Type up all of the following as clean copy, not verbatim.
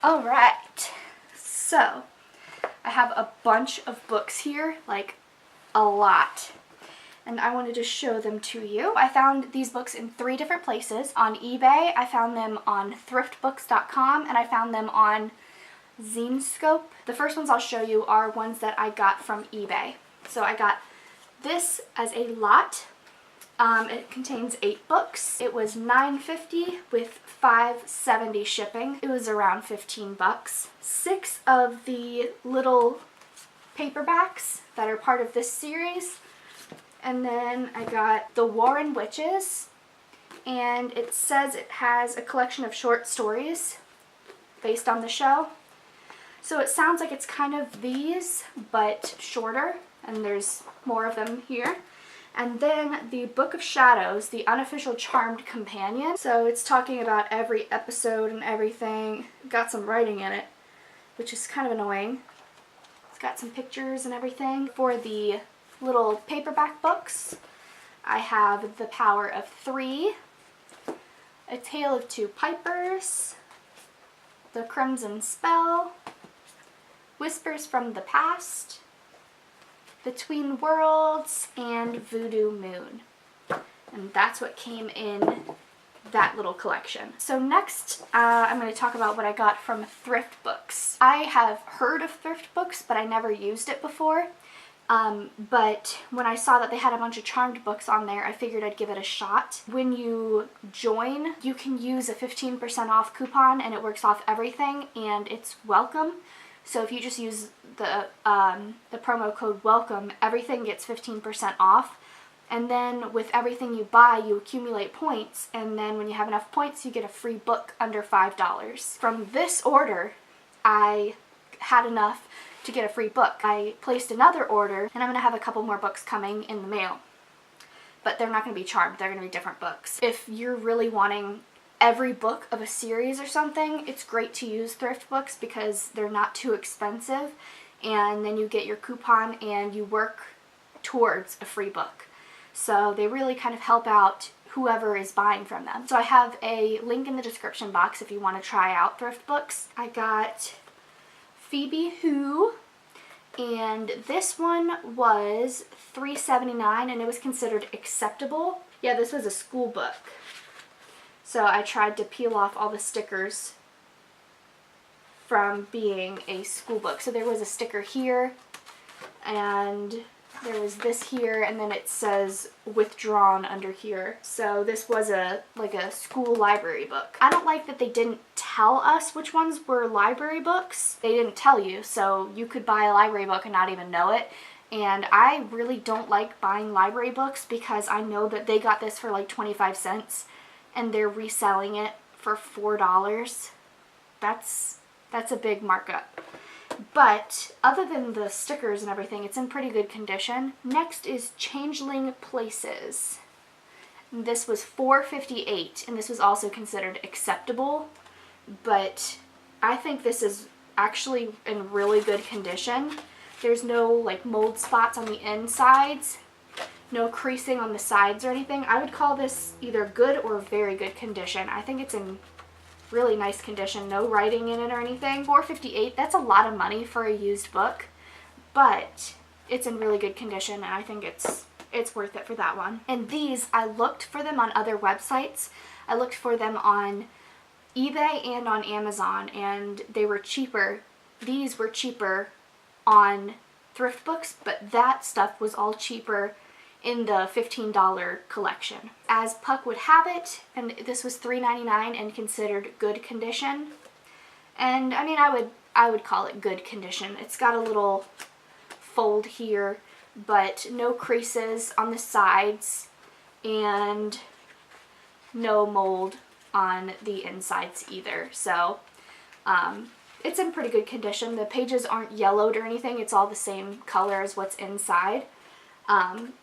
Alright, so I have a bunch of books here, like a lot, and I wanted to show them to you. I found these books in 3 different places. On eBay, I found them on thriftbooks.com, and I found them on Zenescope. The first ones I'll show you are ones that I got from eBay. So I got this as a lot. It contains 8 books. It was $9.50 with $5.70 shipping. It was around 15 bucks. 6 of the little paperbacks that are part of this series. And then I got The Warren Witches, and it says it has a collection of short stories based on the show. So it sounds like it's kind of these, but shorter, and there's more of them here. And then the Book of Shadows, the unofficial Charmed Companion. So it's talking about every episode and everything. Got some writing in it, which is kind of annoying. It's got some pictures and everything. For the little paperback books, I have The Power of Three, A Tale of Two Pipers, The Crimson Spell, Whispers from the Past, Between Worlds, and Voodoo Moon. And that's what came in that little collection. So next, I'm going to talk about what I got from Thrift Books. I have heard of Thrift Books, but I never used it before. But when I saw that they had a bunch of Charmed books on there, I figured I'd give it a shot. When you join, you can use a 15% off coupon, and it works off everything, and it's welcome. So if you just use the promo code WELCOME, everything gets 15% off. And then with everything you buy, you accumulate points. And then when you have enough points, you get a free book under $5. From this order, I had enough to get a free book. I placed another order, and I'm going to have a couple more books coming in the mail. But they're not going to be Charmed. They're going to be different books. If you're really wanting every book of a series or something, it's great to use Thrift Books because they're not too expensive, and then you get your coupon and you work towards a free book. So they really kind of help out whoever is buying from them. So I have a link in the description box if you want to try out Thrift Books. I got Phoebe Who, and this one was $3.79, and it was considered acceptable. Yeah, this was a school book. So I tried to peel off all the stickers from being a school book. So there was a sticker here, and there was this here, and then it says withdrawn under here. So this was like a school library book. I don't like that they didn't tell us which ones were library books. They didn't tell you, so you could buy a library book and not even know it. And I really don't like buying library books because I know that they got this for like 25 cents. And they're reselling it for $4. That's a big markup. But other than the stickers and everything, it's in pretty good condition. Next is Changeling Places. And this was $4.58, and this was also considered acceptable. But I think this is actually in really good condition. There's no like mold spots on the insides. No creasing on the sides or anything. I would call this either good or very good condition. I think it's in really nice condition. No writing in it or anything. $4.58, that's a lot of money for a used book, but it's in really good condition, and I think it's worth it for that one. And these, I looked for them on other websites. I looked for them on eBay and on Amazon, and they were cheaper. These were cheaper on Thrift Books, but that stuff was all cheaper in the $15 collection. As Puck would have it, and this was $3.99 and considered good condition. And I mean, I would call it good condition. It's got a little fold here, but no creases on the sides and no mold on the insides either. So it's in pretty good condition. The pages aren't yellowed or anything. It's all the same color as what's inside.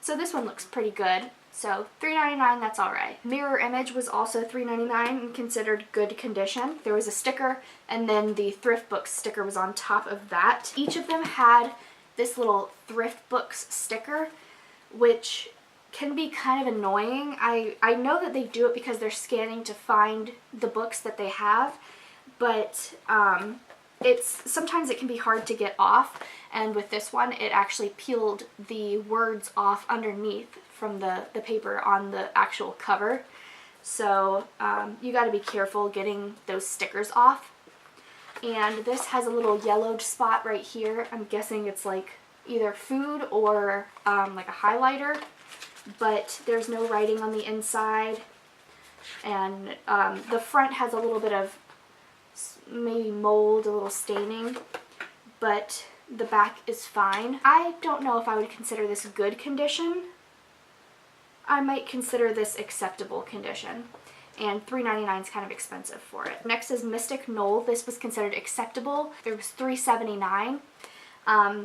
So this one looks pretty good. So $3.99, that's alright. Mirror Image was also $3.99 and considered good condition. There was a sticker, and then the Thrift Books sticker was on top of that. Each of them had this little Thrift Books sticker, which can be kind of annoying. I know that they do it because they're scanning to find the books that they have, but sometimes it can be hard to get off, and with this one it actually peeled the words off underneath from the paper on the actual cover. So you got to be careful getting those stickers off. And this has a little yellowed spot right here. I'm guessing it's like either food or like a highlighter, but there's no writing on the inside. And the front has a little bit of maybe mold, a little staining, but the back is fine. I don't know if I would consider this good condition. I might consider this acceptable condition, and $3.99 is kind of expensive for it. Next is Mystic Knoll. This was considered acceptable. It was $3.79.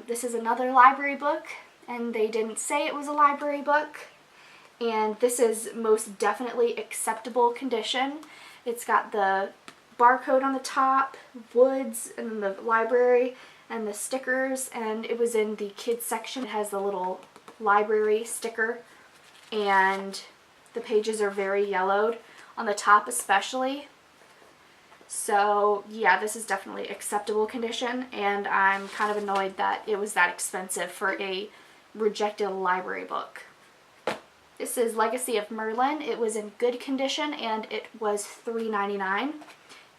This is another library book, and they didn't say it was a library book, and this is most definitely acceptable condition. It's got the barcode on the top, Woods, and the library, and the stickers, and it was in the kids section. It has the little library sticker, and the pages are very yellowed on the top especially. So yeah, this is definitely acceptable condition, and I'm kind of annoyed that it was that expensive for a rejected library book. This is Legacy of Merlin. It was in good condition, and it was $3.99.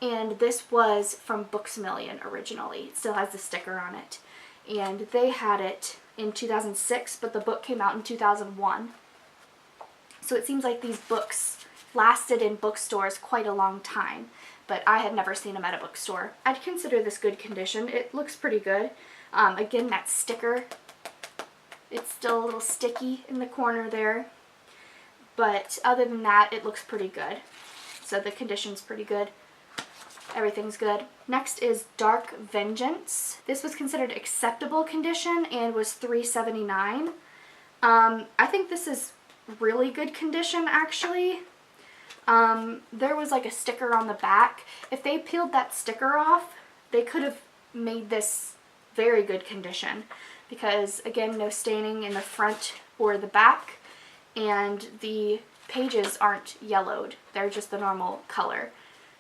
And this was from Books A Million originally. It still has the sticker on it. And they had it in 2006, but the book came out in 2001. So it seems like these books lasted in bookstores quite a long time, but I had never seen them at a bookstore. I'd consider this good condition. It looks pretty good. Again, that sticker, it's still a little sticky in the corner there, but other than that, it looks pretty good. So the condition's pretty good. Everything's good. Next is Dark Vengeance. This was considered acceptable condition and was $3.79. I think this is really good condition, actually. There was like a sticker on the back. If they peeled that sticker off, they could have made this very good condition, because again, no staining in the front or the back, and the pages aren't yellowed. They're just the normal color.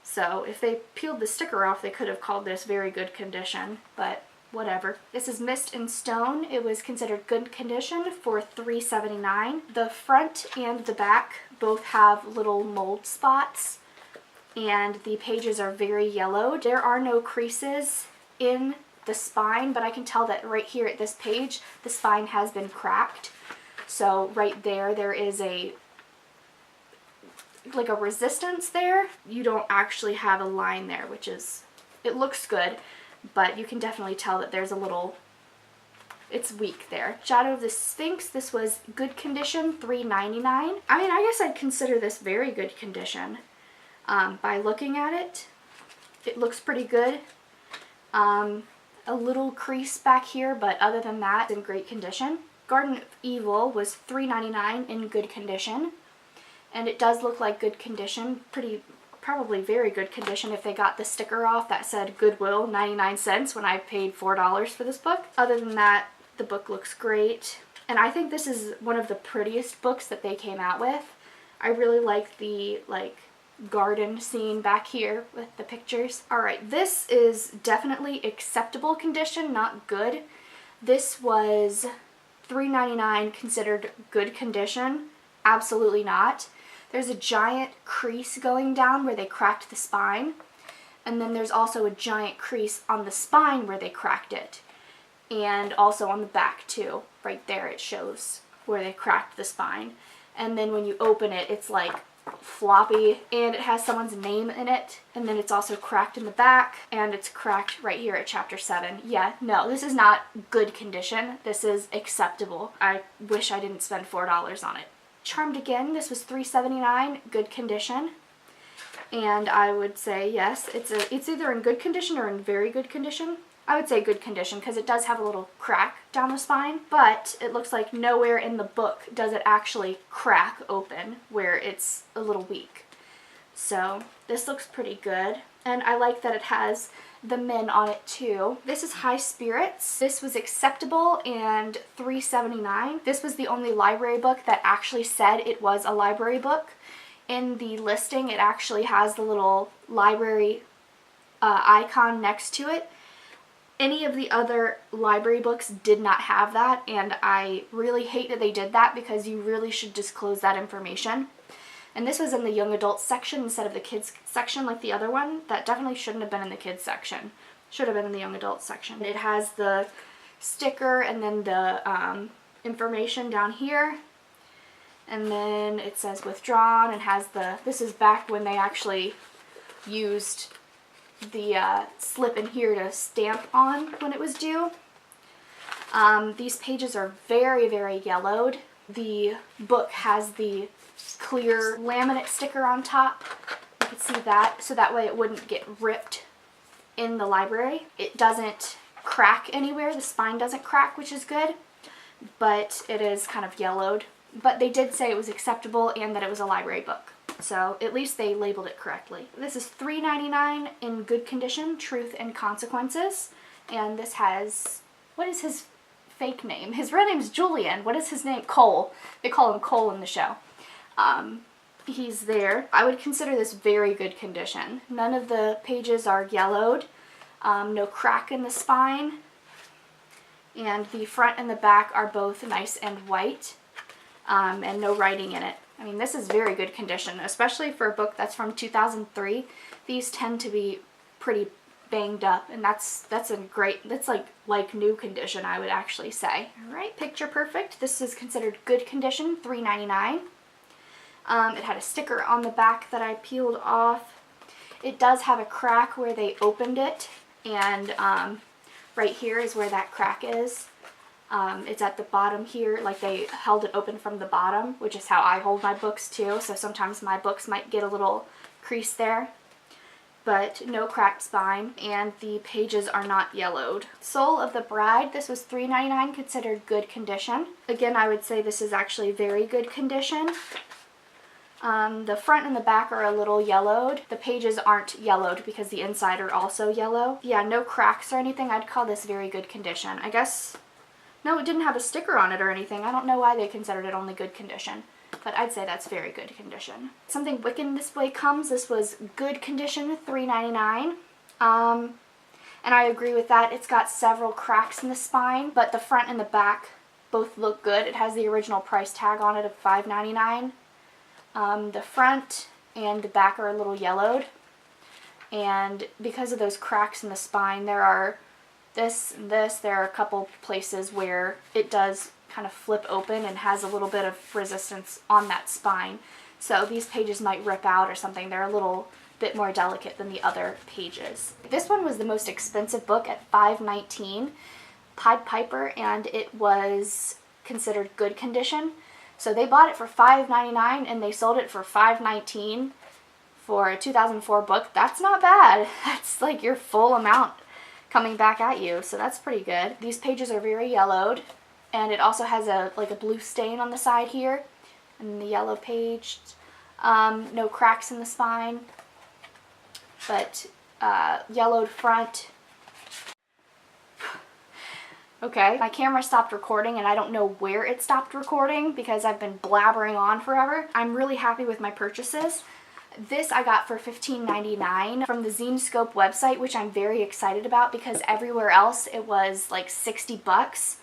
So if they peeled the sticker off, they could have called this very good condition, but whatever. This is Mist and Stone. It was considered good condition for $3.79. The front and the back both have little mold spots, and the pages are very yellowed. There are no creases in the spine, but I can tell that right here at this page, the spine has been cracked. So right there, there is like a resistance there. You don't actually have a line there, which is, it looks good, but you can definitely tell that there's a little, it's weak there. Shadow of the Sphinx, this was good condition, $3.99. I mean, I guess I'd consider this very good condition. By looking at it, it looks pretty good. A little crease back here, but other than that, it's in great condition. Garden of Evil was $3.99 in good condition. And it does look like good condition, probably very good condition if they got the sticker off that said Goodwill 99 cents when I paid $4 for this book. Other than that, the book looks great. And I think this is one of the prettiest books that they came out with. I really like the garden scene back here with the pictures. Alright, this is definitely acceptable condition, not good. This was $3.99 considered good condition. Absolutely not. There's a giant crease going down where they cracked the spine, and then there's also a giant crease on the spine where they cracked it, and also on the back too. Right there it shows where they cracked the spine, and then when you open it, it's like floppy, and it has someone's name in it, and then it's also cracked in the back, and it's cracked right here at chapter 7. Yeah, no, this is not good condition. This is acceptable. I wish I didn't spend $4 on it. Charmed Again, this was $3.79, good condition, and I would say yes, it's either in good condition or in very good condition. I would say good condition because it does have a little crack down the spine, but it looks like nowhere in the book does it actually crack open where it's a little weak. So this looks pretty good, and I like that it has the men on it too. This is High Spirits. This was acceptable and $3.79. This was the only library book that actually said it was a library book. In the listing, it actually has the little library icon next to it. Any of the other library books did not have that, and I really hate that they did that because you really should disclose that information. And this was in the young adult section instead of the kids section like the other one. That definitely shouldn't have been in the kids section. Should have been in the young adult section. It has the sticker and then the information down here. And then it says withdrawn and has the, this is back when they actually used the slip in here to stamp on when it was due. These pages are very, very yellowed. The book has the clear laminate sticker on top. You can see that, so that way it wouldn't get ripped in the library. It doesn't crack anywhere. The spine doesn't crack, which is good, but it is kind of yellowed. But they did say it was acceptable and that it was a library book. So at least they labeled it correctly. This is $3.99 in good condition, Truth and Consequences. And this has, what is his fake name? His real name's Julian. What is his name? Cole. They call him Cole in the show. He's there. I would consider this very good condition. None of the pages are yellowed. No crack in the spine. And the front and the back are both nice and white. And no writing in it. I mean, this is very good condition, especially for a book that's from 2003. These tend to be pretty banged up, and that's a great, that's like new condition, I would actually say. All right, picture perfect. This is considered good condition, $3.99. It had a sticker on the back that I peeled off. It does have a crack where they opened it, and right here is where that crack is. It's at the bottom here, like they held it open from the bottom, which is how I hold my books too, so sometimes my books might get a little crease there. But no cracked spine, and the pages are not yellowed. Soul of the Bride, this was $3.99, considered good condition. Again, I would say this is actually very good condition. The front and the back are a little yellowed. The pages aren't yellowed because the inside are also yellow. Yeah, no cracks or anything. I'd call this very good condition. I guess... No, it didn't have a sticker on it or anything. I don't know why they considered it only good condition, but I'd say that's very good condition. Something Wiccan This Way Comes. This was good condition, $3.99. And I agree with that. It's got several cracks in the spine, but the front and the back both look good. It has the original price tag on it of $5.99. The front and the back are a little yellowed, and because of those cracks in the spine, there are there are a couple places where it does kind of flip open and has a little bit of resistance on that spine. So these pages might rip out or something. They're a little bit more delicate than the other pages. This one was the most expensive book at $5.19, Pied Piper, and it was considered good condition. So they bought it for $5.99 and they sold it for $5.19 for a 2004 book. That's not bad. That's like your full amount coming back at you, so that's pretty good. These pages are very yellowed, and it also has a blue stain on the side here, and the yellow page. No cracks in the spine, but yellowed front. Okay, my camera stopped recording, and I don't know where it stopped recording because I've been blabbering on forever. I'm really happy with my purchases. This I got for $15.99 from the Zine Scope website, which I'm very excited about because everywhere else it was like 60 bucks.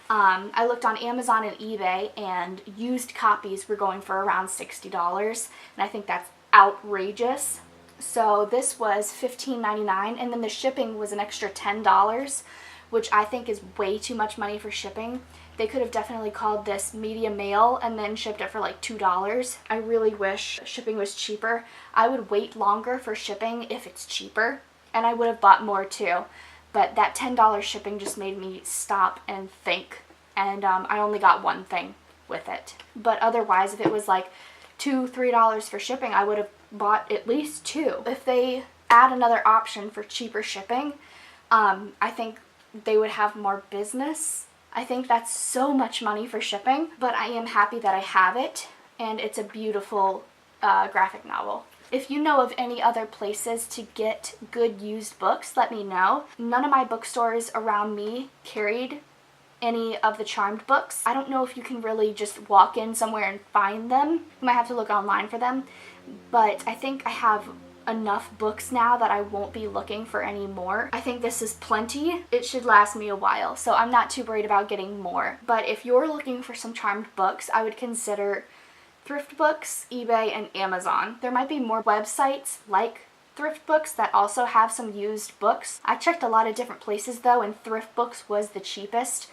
I looked on Amazon and eBay, and used copies were going for around $60, and I think that's outrageous. So this was $15.99, and then the shipping was an extra $10, which I think is way too much money for shipping. They could have definitely called this medium mail and then shipped it for like $2. I really wish shipping was cheaper. I would wait longer for shipping if it's cheaper, and I would have bought more too. But that $10 shipping just made me stop and think, and I only got one thing with it. But otherwise, if it was like $2, $3 for shipping, I would have bought at least two. If they add another option for cheaper shipping, I think they would have more business. I think that's so much money for shipping, but I am happy that I have it, and it's a beautiful graphic novel. If you know of any other places to get good used books, let me know. None of my bookstores around me carried any of the Charmed books. I don't know if you can really just walk in somewhere and find them. You might have to look online for them, but I think I have enough books now that I won't be looking for any more. I think this is plenty. It should last me a while, so I'm not too worried about getting more. But if you're looking for some charmed books, I would consider thrift books, eBay, and Amazon. There might be more websites like thrift books that also have some used books. I checked a lot of different places though, and thrift books was the cheapest.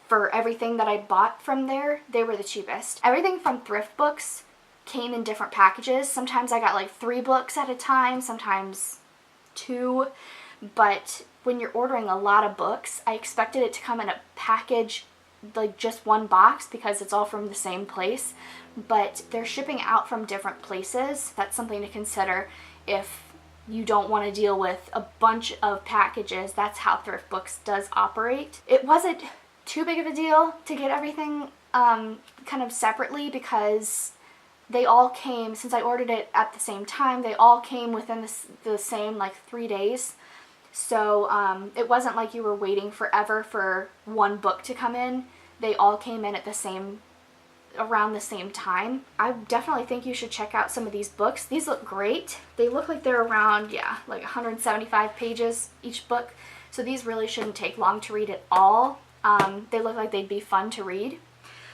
For everything that I bought from there, they were the cheapest. Everything from thrift books came in different packages. Sometimes I got like 3 books at a time, sometimes 2. But when you're ordering a lot of books, I expected it to come in a package, like just one box, because it's all from the same place. But they're shipping out from different places. That's something to consider if you don't want to deal with a bunch of packages. That's how thrift books does operate. It wasn't too big of a deal to get everything kind of separately, because they all came, since I ordered it at the same time, they all came within the same like 3 days. So it wasn't like you were waiting forever for one book to come in. They all came in at around the same time. I definitely think you should check out some of these books. These look great. They look like they're around, yeah, like 175 pages each book. So these really shouldn't take long to read at all. They look like they'd be fun to read.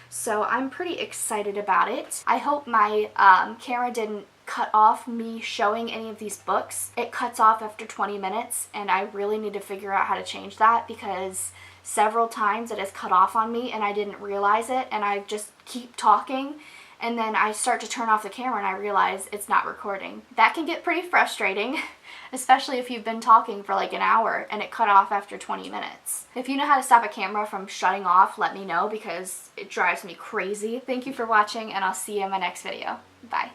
So I'm pretty excited about it. I hope my camera didn't cut off me showing any of these books. It cuts off after 20 minutes, and I really need to figure out how to change that, because several times it has cut off on me and I didn't realize it, and I just keep talking, and then I start to turn off the camera and I realize it's not recording. That can get pretty frustrating, especially if you've been talking for like an hour and it cut off after 20 minutes. If you know how to stop a camera from shutting off, let me know, because it drives me crazy. Thank you for watching, and I'll see you in my next video. Bye.